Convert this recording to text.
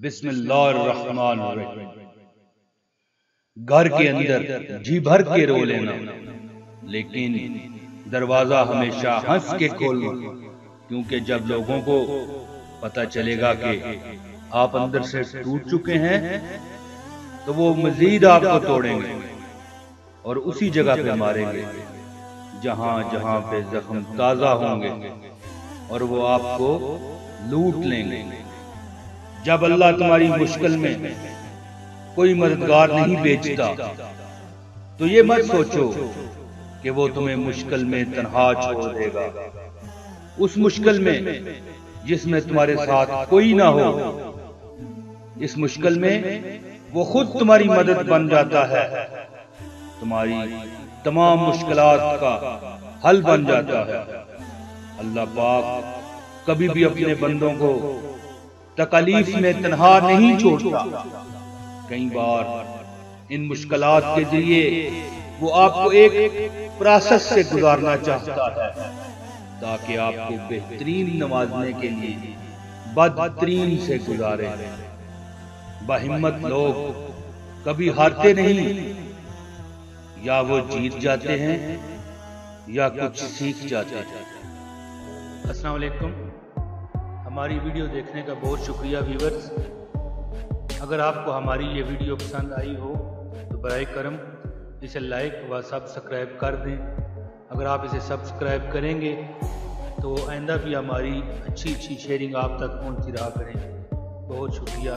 بسم اللہ الرحمن الرحیم۔ گھر کے اندر جی بھر کے رو لینا، لیکن دروازہ ہمیشہ ہنس کے کھولنا، کیونکہ جب لوگوں کو پتہ چلے گا کہ آپ اندر سے ٹوٹ چکے ہیں تو وہ مزید آپ کو توڑیں گے اور اسی جگہ پہ ماریں گے جہاں جہاں پہ زخم تازہ ہوں گے، اور وہ آپ کو لوٹ لیں گے۔ جب اللہ تمہاری مشکل میں کوئی مددگار نہیں بھیجتا تو یہ مت سوچو کہ وہ تمہیں مشکل میں تنہا چھوڑ دے گا۔ اس مشکل میں جس میں تمہارے ساتھ کوئی نہ ہو، اس مشکل میں وہ خود تمہاری مدد بن جاتا ہے، تمہاری تمام مشکلات کا حل بن جاتا ہے۔ اللہ پاک کبھی بھی اپنے بندوں کو تکلیف میں تنہا نہیں چھوڑتا۔ کئی بار ان مشکلات کے ذریعے وہ آپ کو ایک پروسیس سے گزارنا چاہتا ہے تاکہ آپ کو بہترین نوازنے کے لیے بدترین سے گزارے۔ باہمت لوگ کبھی ہارتے نہیں، یا وہ جیت جاتے ہیں یا کچھ سیکھ جاتے ہیں۔ السلام علیکم، ہماری ویڈیو دیکھنے کا بہت شکریہ ویورز۔ اگر آپ کو ہماری یہ ویڈیو پسند آئی ہو تو برائے کرم اسے لائک و سبسکرائب کر دیں۔ اگر آپ اسے سبسکرائب کریں گے تو آئندہ بھی ہماری اچھی شیئرنگ آپ تک پہنچتی رہا کریں۔ بہت شکریہ۔